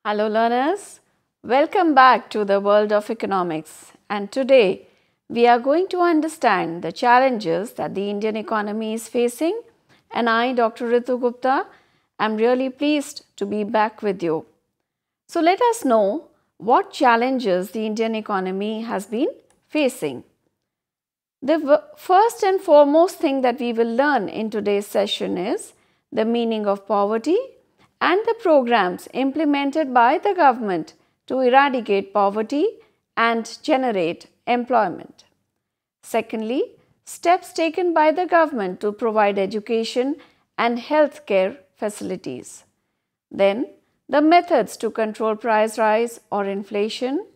Hello learners, welcome back to the world of economics, and today we are going to understand the challenges that the Indian economy is facing, and I, Dr. Ritu Gupta, am really pleased to be back with you. So let us know what challenges the Indian economy has been facing. The first and foremost thing that we will learn in today's session is the meaning of poverty and the programs implemented by the government to eradicate poverty and generate employment. Secondly, steps taken by the government to provide education and health care facilities. Then, the methods to control price rise or inflation.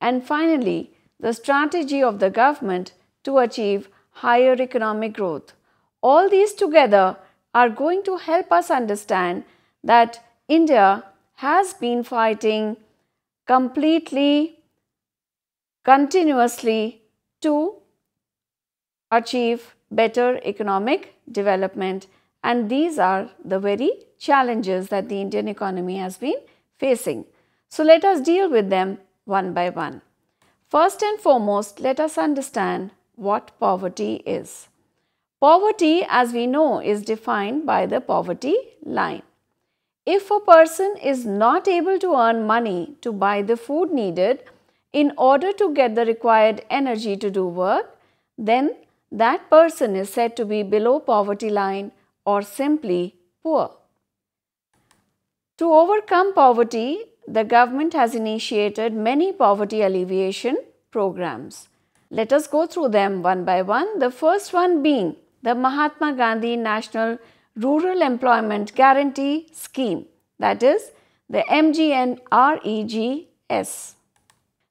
And finally, the strategy of the government to achieve higher economic growth. All these together are going to help us understand that India has been fighting continuously to achieve better economic development, and these are the very challenges that the Indian economy has been facing. So let us deal with them one by one. First and foremost, let us understand what poverty is. Poverty, as we know, is defined by the poverty line. If a person is not able to earn money to buy the food needed in order to get the required energy to do work, then that person is said to be below poverty line or simply poor. To overcome poverty, the government has initiated many poverty alleviation programs. Let us go through them one by one. The first one being the Mahatma Gandhi National Rural Employment Guarantee Scheme, that is the MGNREGS.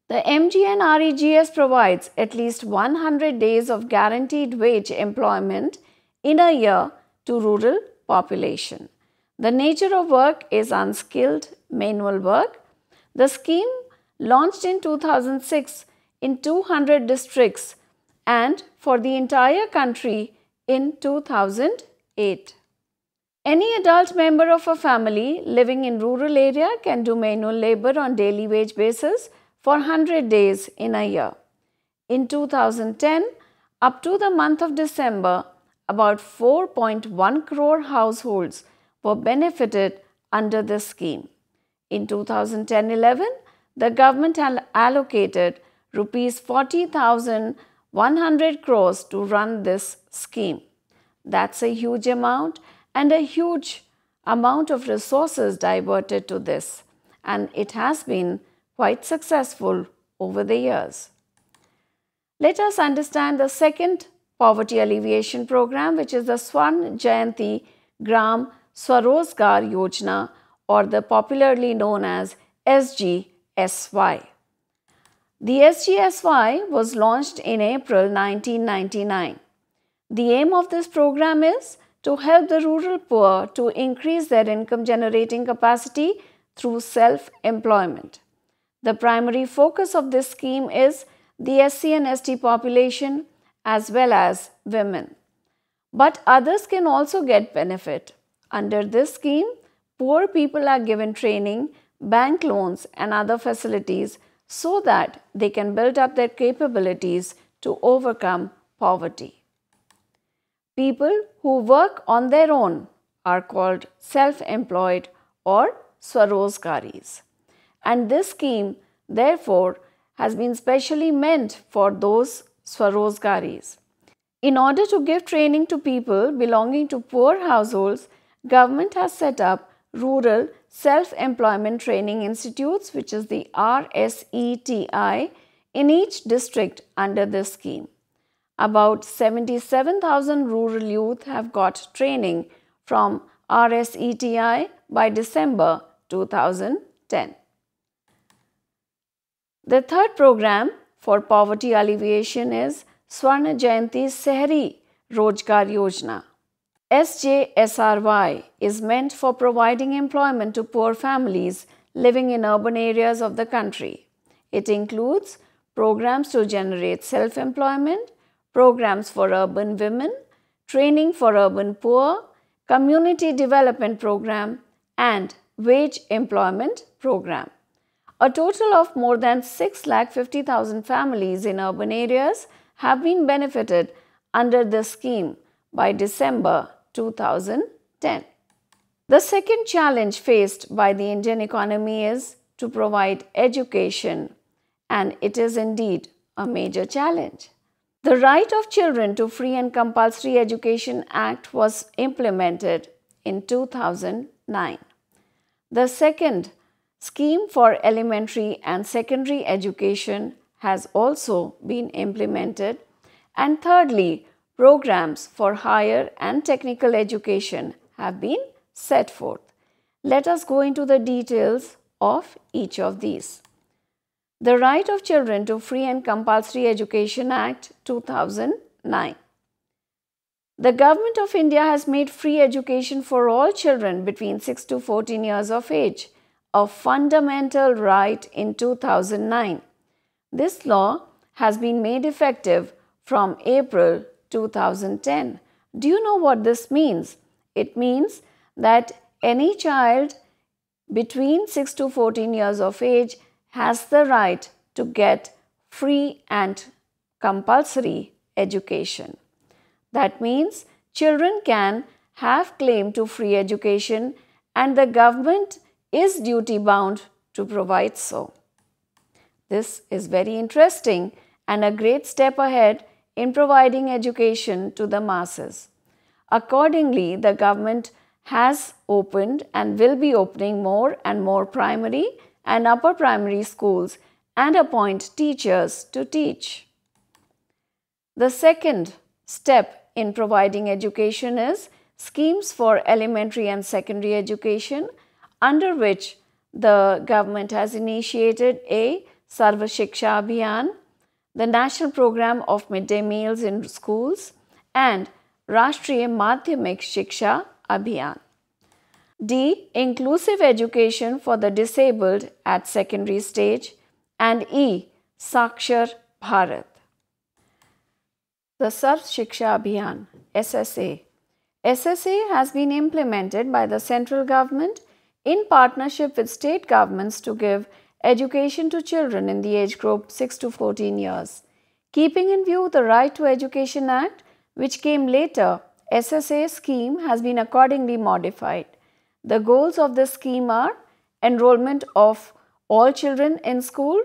The MGNREGS provides at least 100 days of guaranteed wage employment in a year to rural population. The nature of work is unskilled manual work. The scheme launched in 2006 in 200 districts and for the entire country in 2008. Any adult member of a family living in rural area can do manual labor on daily wage basis for 100 days in a year. In 2010, up to the month of December, about 4.1 crore households were benefited under this scheme. In 2010-11, the government allocated rupees 40,100 crores to run this scheme. That's a huge amount and a huge amount of resources diverted to this, and it has been quite successful over the years. Let us understand the second poverty alleviation program, which is the Swarn Jayanti Gram Swarozgar Yojana, or the popularly known as SGSY. The SGSY was launched in April 1999. The aim of this program is to help the rural poor to increase their income generating capacity through self-employment. The primary focus of this scheme is the SC and ST population as well as women. But others can also get benefit. Under this scheme, poor people are given training, bank loans and other facilities so that they can build up their capabilities to overcome poverty. People who work on their own are called self-employed or Swarozgaris. And this scheme, therefore, has been specially meant for those Swarozgaris. In order to give training to people belonging to poor households, government has set up rural self-employment training institutes, which is the RSETI, in each district under this scheme. About 77,000 rural youth have got training from RSETI by December 2010. The third program for poverty alleviation is Swarn Jayanti Sehri Rozgar Yojana. SJSRY is meant for providing employment to poor families living in urban areas of the country. It includes programs to generate self-employment, programs for urban women, training for urban poor, community development program, and wage employment program. A total of more than 6,50,000 families in urban areas have been benefited under this scheme by December 2010. The second challenge faced by the Indian economy is to provide education, and it is indeed a major challenge. The Right of Children to Free and Compulsory Education Act was implemented in 2009. The second scheme for elementary and secondary education has also been implemented, and thirdly, programs for higher and technical education have been set forth. Let us go into the details of each of these. The Right of Children to Free and Compulsory Education Act 2009. The Government of India has made free education for all children between 6 to 14 years of age a fundamental right in 2009. This law has been made effective from April 2010. Do you know what this means? It means that any child between 6 to 14 years of age has the right to get free and compulsory education. That means children can have claim to free education and the government is duty bound to provide so. This is very interesting and a great step ahead in providing education to the masses. Accordingly, the government has opened and will be opening more and more primary and upper primary schools and appoint teachers to teach. The second step in providing education is schemes for elementary and secondary education, under which the government has initiated a Sarva Shiksha Abhiyan, the National Program of Midday Meals in Schools, and Rashtriya Madhyamik Shiksha Abhiyan. D. Inclusive education for the disabled at secondary stage, and E. Sakshar Bharat. The Sarv Shiksha Abhiyan SSA. SSA has been implemented by the central government in partnership with state governments to give education to children in the age group 6 to 14 years. Keeping in view the Right to Education Act, which came later, SSA scheme has been accordingly modified. The goals of the scheme are enrollment of all children in school,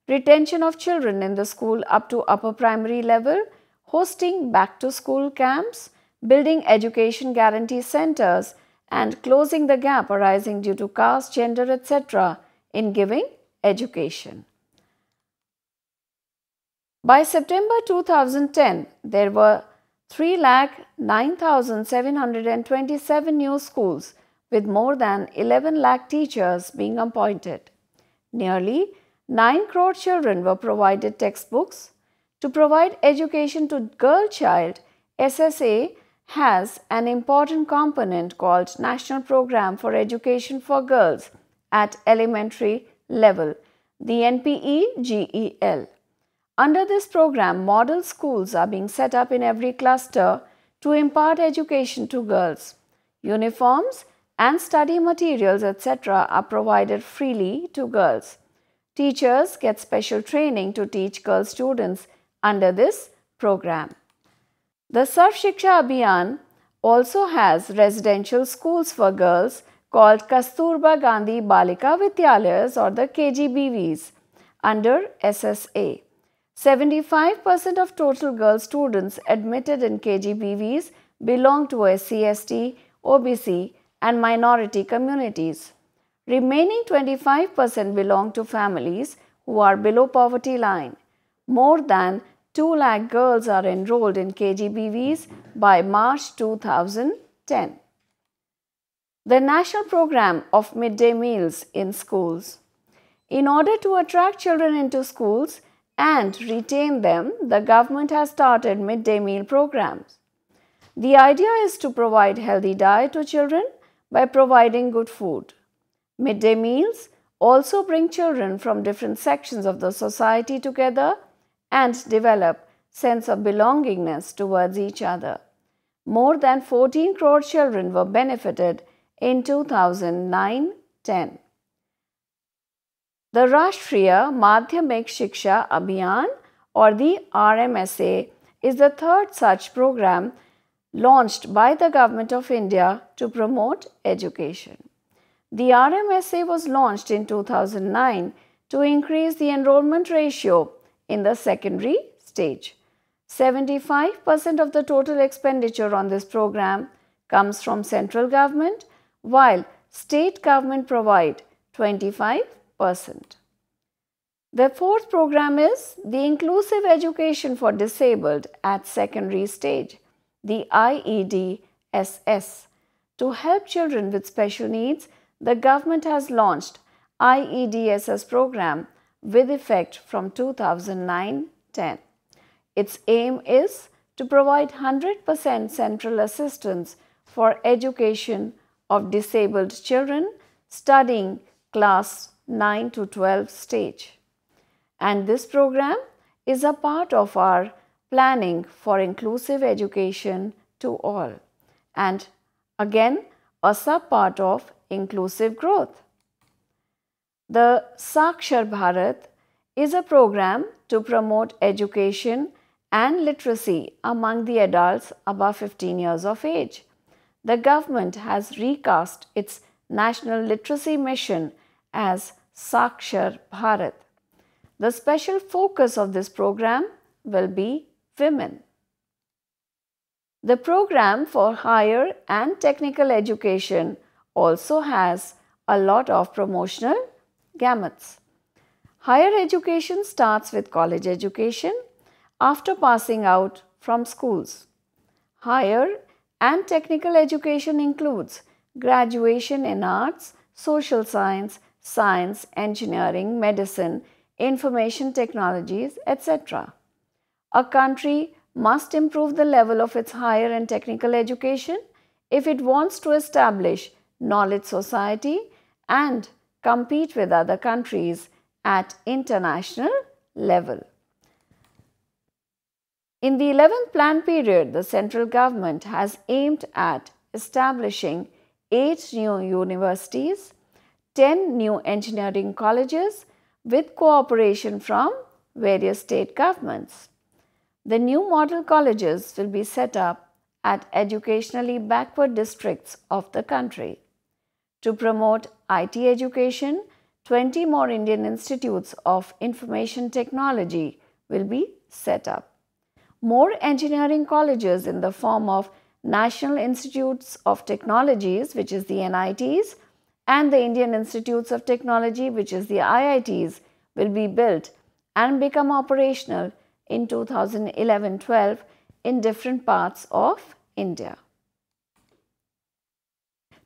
retention of children in the school up to upper primary level, hosting back-to-school camps, building education guarantee centers, and closing the gap arising due to caste, gender, etc. in giving education. By September 2010, there were 3,09,727 new schools with more than 11 lakh teachers being appointed. Nearly 9 crore children were provided textbooks. To provide education to girl child, SSA has an important component called National Program for Education for Girls at Elementary Level, the NPEGEL. Under this program, model schools are being set up in every cluster to impart education to girls. Uniforms and study materials, etc. are provided freely to girls. Teachers get special training to teach girl students under this program. The Sarv Shiksha Abhiyan also has residential schools for girls called Kasturba Gandhi Balika Vidyalayas or the KGBVs under SSA. 75% of total girl students admitted in KGBVs belong to SC, ST, OBC and minority communities. Remaining 25% belong to families who are below poverty line. More than 2 lakh girls are enrolled in KGBVs by March 2010. The National Program of Midday Meals in Schools. In order to attract children into schools and retain them, the government has started midday meal programs. The idea is to provide healthy diet to children by providing good food. Midday meals also bring children from different sections of the society together and develop sense of belongingness towards each other. More than 14 crore children were benefited in 2009 2010. The Rashtriya Madhyamik Shiksha Abhiyan or the RMSA is the third such program launched by the Government of India to promote education. The RMSA was launched in 2009 to increase the enrollment ratio in the secondary stage. 75% of the total expenditure on this program comes from central government, while state government provide 25%. The fourth program is the Inclusive Education for Disabled at Secondary Stage, the IEDSS. To help children with special needs, the government has launched IEDSS program with effect from 2009-10. Its aim is to provide 100% central assistance for education of disabled children studying class 9 to 12 stage. And this program is a part of our planning for inclusive education to all, and again a sub-part of inclusive growth. The Sakshar Bharat is a program to promote education and literacy among the adults above 15 years of age. The government has recast its national literacy mission as Sakshar Bharat. The special focus of this program will be women. The program for higher and technical education also has a lot of promotional gamuts. Higher education starts with college education after passing out from schools. Higher and technical education includes graduation in arts, social science, science, engineering, medicine, information technologies, etc. A country must improve the level of its higher and technical education if it wants to establish knowledge society and compete with other countries at international level. In the 11th plan period, the central government has aimed at establishing 8 new universities, 10 new engineering colleges with cooperation from various state governments. The new model colleges will be set up at educationally backward districts of the country. To promote IT education, 20 more Indian institutes of information technology will be set up. More engineering colleges in the form of National Institutes of Technologies, which is the NITs, and the Indian Institutes of Technology, which is the IITs, will be built and become operational in 2011-12 in different parts of India.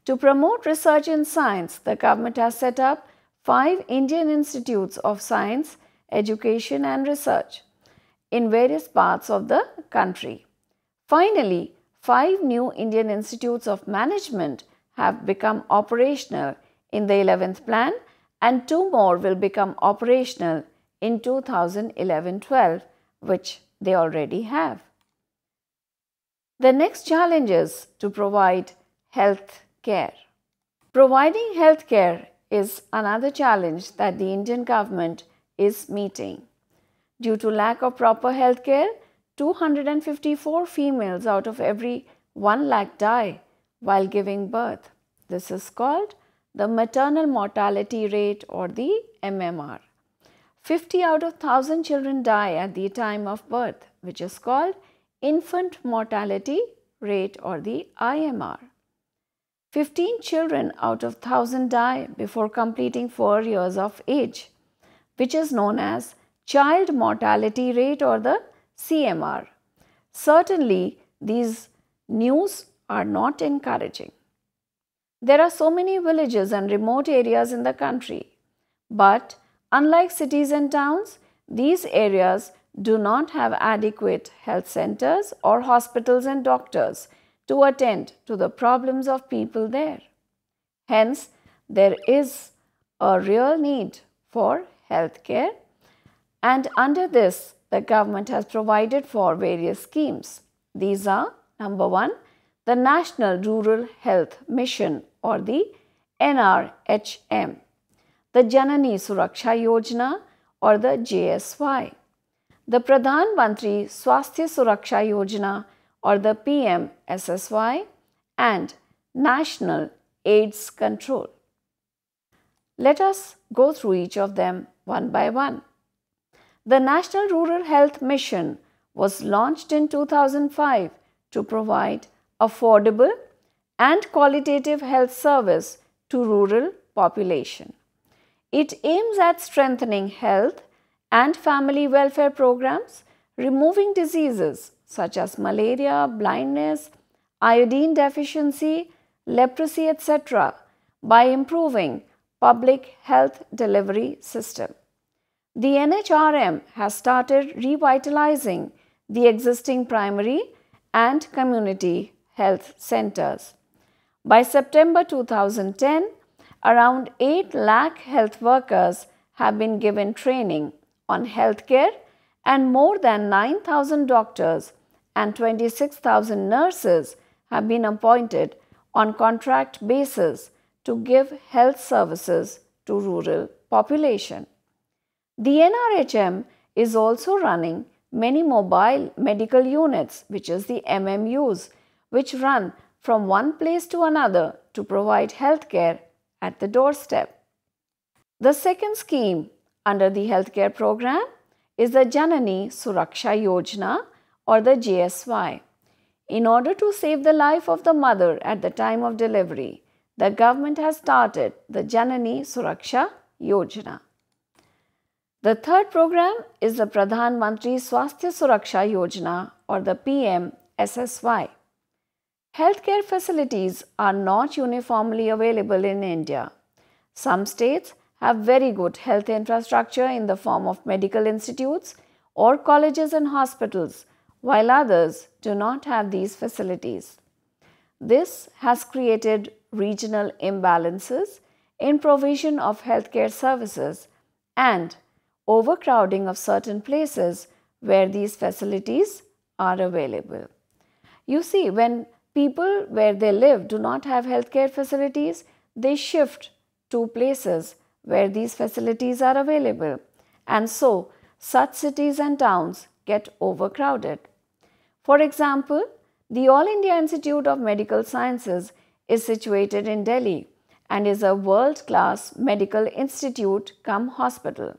To promote research in science, the government has set up 5 Indian Institutes of Science, Education and Research in various parts of the country. Finally, 5 new Indian Institutes of Management have become operational in the 11th plan and 2 more will become operational in 2011-12, which they already have. The next challenge is to provide health care. Providing health care is another challenge that the Indian government is meeting. Due to lack of proper health care, 254 females out of every 1 lakh die while giving birth. This is called the maternal mortality rate or the MMR. 50 out of 1,000 children die at the time of birth, which is called infant mortality rate or the IMR. 15 children out of 1,000 die before completing 4 years of age, which is known as child mortality rate or the CMR. Certainly, these news are not encouraging. There are so many villages and remote areas in the country, but unlike cities and towns, these areas do not have adequate health centers or hospitals and doctors to attend to the problems of people there. Hence, there is a real need for health care, and under this, the government has provided for various schemes. These are, number 1, the National Rural Health Mission or the NRHM, the Janani Suraksha Yojana or the JSY, the Pradhan Mantri Swasthya Suraksha Yojana or the PMSSY, and National AIDS Control. Let us go through each of them one by one. The National Rural Health Mission was launched in 2005 to provide affordable and qualitative health service to rural population. It aims at strengthening health and family welfare programs, removing diseases such as malaria, blindness, iodine deficiency, leprosy, etc. by improving public health delivery system. The NHRM has started revitalizing the existing primary and community health centers. By September 2010, around 8 lakh health workers have been given training on healthcare, and more than 9,000 doctors and 26,000 nurses have been appointed on contract basis to give health services to rural population. The NRHM is also running many mobile medical units, which is the MMUs, which run from one place to another to provide healthcare at the doorstep. The second scheme under the healthcare program is the Janani Suraksha Yojana or the JSY. In order to save the life of the mother at the time of delivery, the government has started the Janani Suraksha Yojana. The third program is the Pradhan Mantri Swasthya Suraksha Yojana or the PMSSY. Healthcare facilities are not uniformly available in India. Some states have very good health infrastructure in the form of medical institutes or colleges and hospitals, while others do not have these facilities. This has created regional imbalances in provision of healthcare services and overcrowding of certain places where these facilities are available. You see, when people where they live do not have healthcare facilities, they shift to places where these facilities are available, and so such cities and towns get overcrowded. For example, the All India Institute of Medical Sciences is situated in Delhi and is a world-class medical institute cum hospital.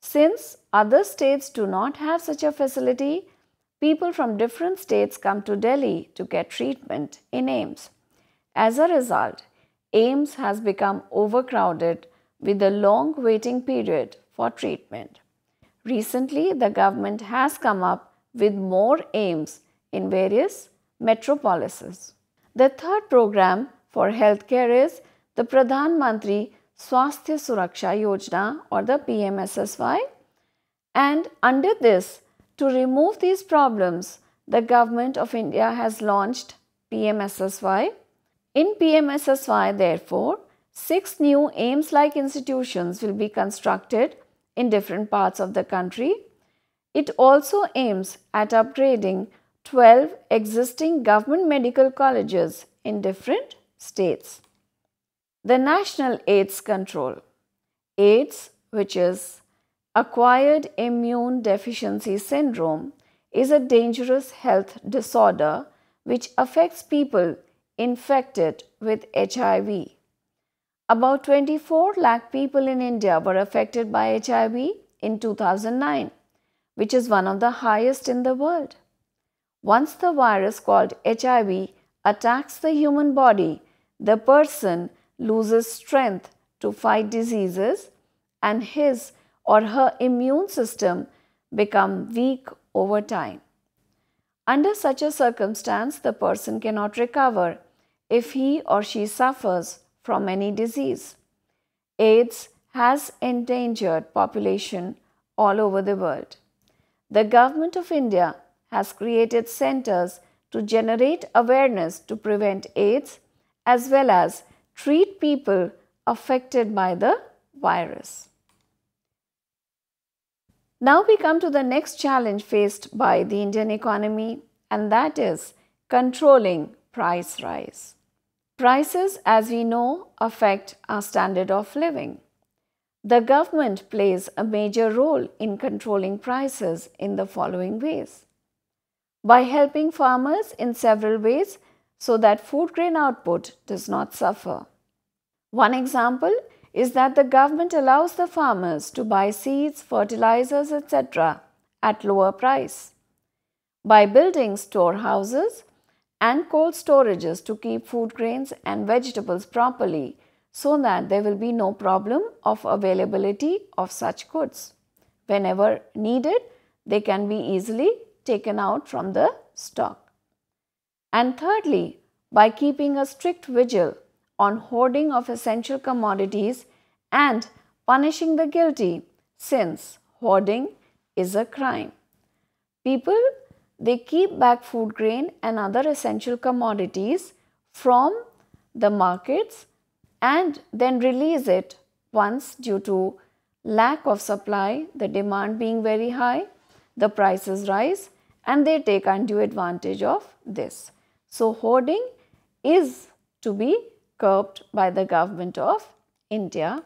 Since other states do not have such a facility, people from different states come to Delhi to get treatment in AIIMS. As a result, AIIMS has become overcrowded with a long waiting period for treatment. Recently, the government has come up with more AIIMS in various metropolises. The third program for healthcare is the Pradhan Mantri Swasthya Suraksha Yojana or the PMSSY, and under this, to remove these problems, the Government of India has launched PMSSY. In PMSSY, therefore, 6 new AIIMS-like institutions will be constructed in different parts of the country. It also aims at upgrading 12 existing government medical colleges in different states. The National AIDS Control. AIDS, which is acquired immune deficiency syndrome, is a dangerous health disorder which affects people infected with HIV. About 24 lakh people in India were affected by HIV in 2009, which is one of the highest in the world. Once the virus called HIV attacks the human body, the person loses strength to fight diseases and his or her immune system become weak over time. Under such a circumstance, the person cannot recover if he or she suffers from any disease. AIDS has endangered population all over the world. The Government of India has created centers to generate awareness to prevent AIDS as well as treat people affected by the virus. Now we come to the next challenge faced by the Indian economy, and that is controlling price rise. Prices, as we know, affect our standard of living. The government plays a major role in controlling prices in the following ways. By helping farmers in several ways so that food grain output does not suffer. One example is that the government allows the farmers to buy seeds, fertilizers, etc. at lower price. By building storehouses and cold storages to keep food grains and vegetables properly so that there will be no problem of availability of such goods. Whenever needed, they can be easily taken out from the stock. And thirdly, by keeping a strict vigil on hoarding of essential commodities and punishing the guilty, since hoarding is a crime. People, they keep back food grain and other essential commodities from the markets and then release it once due to lack of supply, the demand being very high, the prices rise and they take undue advantage of this. So hoarding is to be curbed by the government of India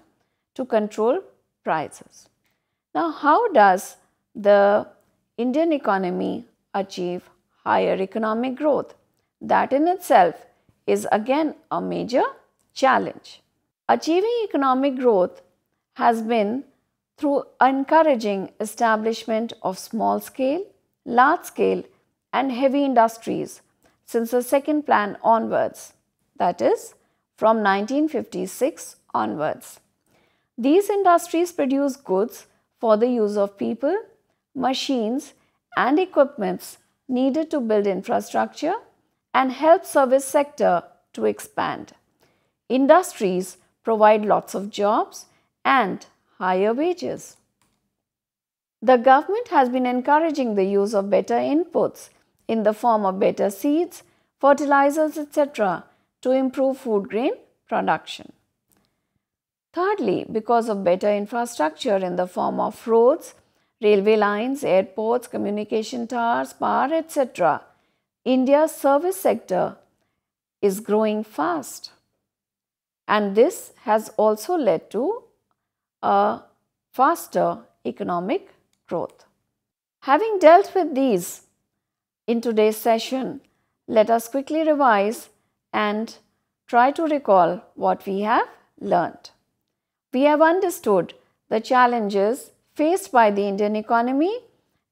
to control prices. Now, how does the Indian economy achieve higher economic growth? That in itself is again a major challenge. Achieving economic growth has been through encouraging establishment of small scale, large scale and heavy industries since the second plan onwards, that is from 1956 onwards. These industries produce goods for the use of people, machines and equipments needed to build infrastructure and help service sector to expand. Industries provide lots of jobs and higher wages. The government has been encouraging the use of better inputs in the form of better seeds, fertilizers, etc. to improve food grain production. Thirdly, because of better infrastructure in the form of roads, railway lines, airports, communication towers, power, etc., India's service sector is growing fast. And this has also led to a faster economic growth. Having dealt with these in today's session, let us quickly revise and try to recall what we have learnt. We have understood the challenges faced by the Indian economy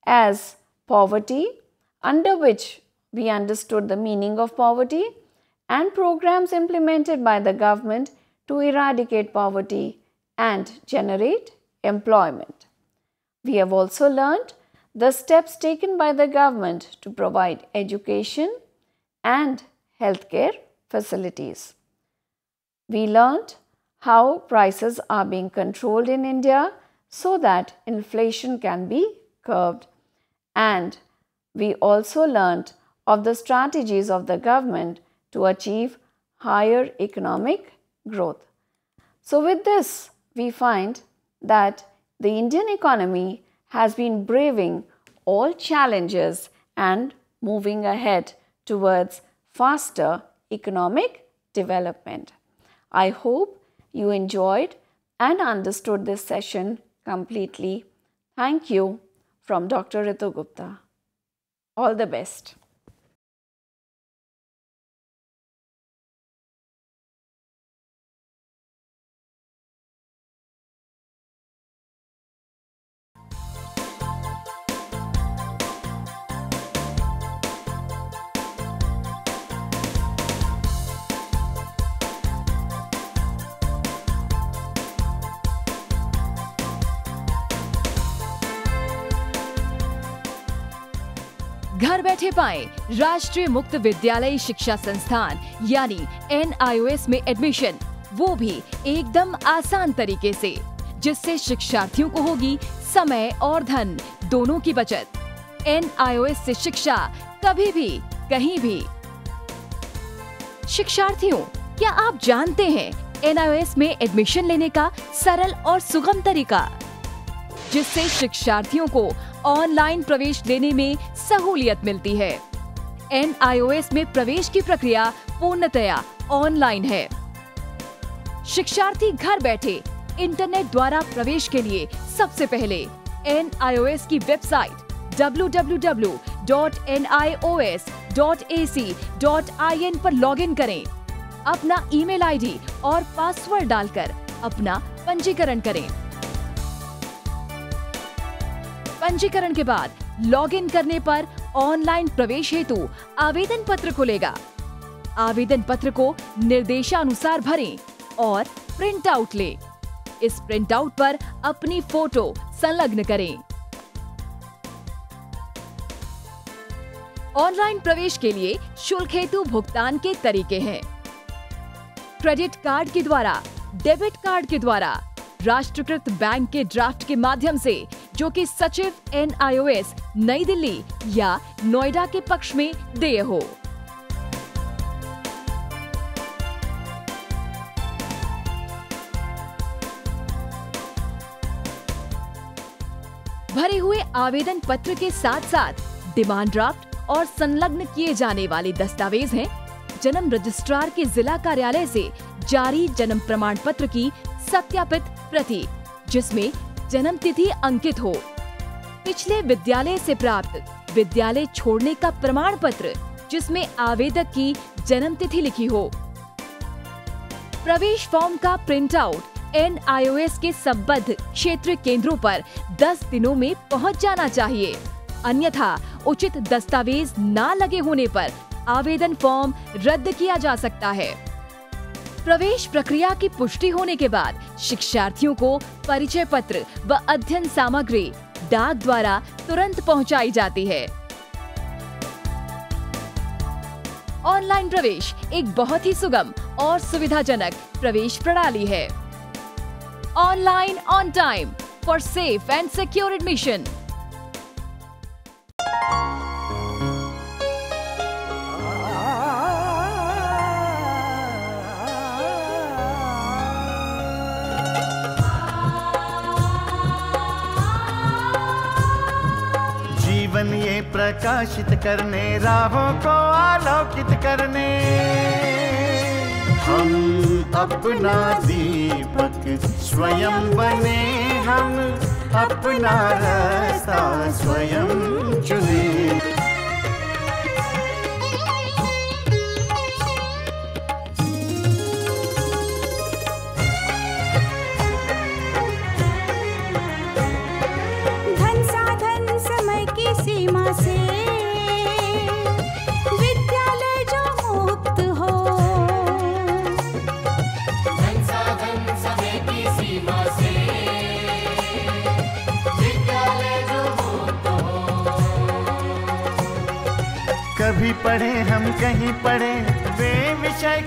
as poverty, under which we understood the meaning of poverty, and programs implemented by the government to eradicate poverty and generate employment. We have also learnt the steps taken by the government to provide education and healthcare facilities. We learnt how prices are being controlled in India so that inflation can be curbed, and we also learnt of the strategies of the government to achieve higher economic growth. So with this, we find that the Indian economy has been braving all challenges and moving ahead towards faster economic development. I hope you enjoyed and understood this session completely. Thank you from Dr. Ritu Gupta. All the best. घर बैठे पाएं राष्ट्रीय मुक्त विद्यालय शिक्षा संस्थान यानी NIOS में एडमिशन, वो भी एकदम आसान तरीके से, जिससे शिक्षार्थियों को होगी समय और धन दोनों की बचत। NIOS से शिक्षा कभी भी कहीं भी। शिक्षार्थियों, क्या आप जानते हैं NIOS में एडमिशन लेने का सरल और सुगम तरीका, जिससे शिक्षार्थियों को ऑनलाइन प्रवेश लेने में सहूलियत मिलती है। NIOS में प्रवेश की प्रक्रिया पूर्णतया ऑनलाइन है। शिक्षार्थी घर बैठे इंटरनेट द्वारा प्रवेश के लिए सबसे पहले NIOS की वेबसाइट www.nios.ac.in पर लॉगिन करें। अपना ईमेल आईडी और पासवर्ड डालकर अपना पंजीकरण करें। पंजीकरण के बाद लॉगिन करने पर ऑनलाइन प्रवेश हेतु आवेदन पत्र खुलेगा। आवेदन पत्र को निर्देशानुसार भरें और प्रिंट आउट लें। इस प्रिंट आउट पर अपनी फोटो संलग्न करें। ऑनलाइन प्रवेश के लिए शुल्क हेतु भुगतान के तरीके हैं। क्रेडिट कार्ड के द्वारा, डेबिट कार्ड के द्वारा, राष्ट्रीयकृत बैंक के ड्राफ्ट के माध्यम से, जो कि सचिव NIOS नई दिल्ली या नोएडा के पक्ष में देय हो। भरे हुए आवेदन पत्र के साथ साथ डिमांड ड्राफ्ट और संलग्न किए जाने वाले दस्तावेज हैं जन्म रजिस्ट्रार के जिला कार्यालय से जारी जन्म प्रमाण पत्र की सत्यापित प्रति, जिसमें जन्म तिथि अंकित हो, पिछले विद्यालय से प्राप्त विद्यालय छोड़ने का प्रमाण पत्र जिसमें आवेदक की जन्म तिथि लिखी हो। प्रवेश फॉर्म का प्रिंट आउट NIOS के संबद्ध क्षेत्रीय केंद्रों पर 10 दिनों में पहुंच जाना चाहिए, अन्यथा उचित दस्तावेज न लगे होने पर आवेदन फॉर्म रद्द किया जा सकता है। प्रवेश प्रक्रिया की पुष्टि होने के बाद शिक्षार्थियों को परिचय पत्र व अध्ययन सामग्री डाक द्वारा तुरंत पहुंचाई जाती है। ऑनलाइन प्रवेश एक बहुत ही सुगम और सुविधाजनक प्रवेश प्रणाली है। Online on time for safe and secure admission. जीवन ये प्रकाशित करने, राहों को आलोकित करने, हम अपना दीपक स्वयं बने, हम अपना रास्ता स्वयं चुने। धन साधन समय की सीमा से विद्यालय जो मुक्त हो, धन साधन समय की सीमा से विद्यालय जो मुक्त हो। कभी पढ़े हम कहीं पढ़े, वे विषय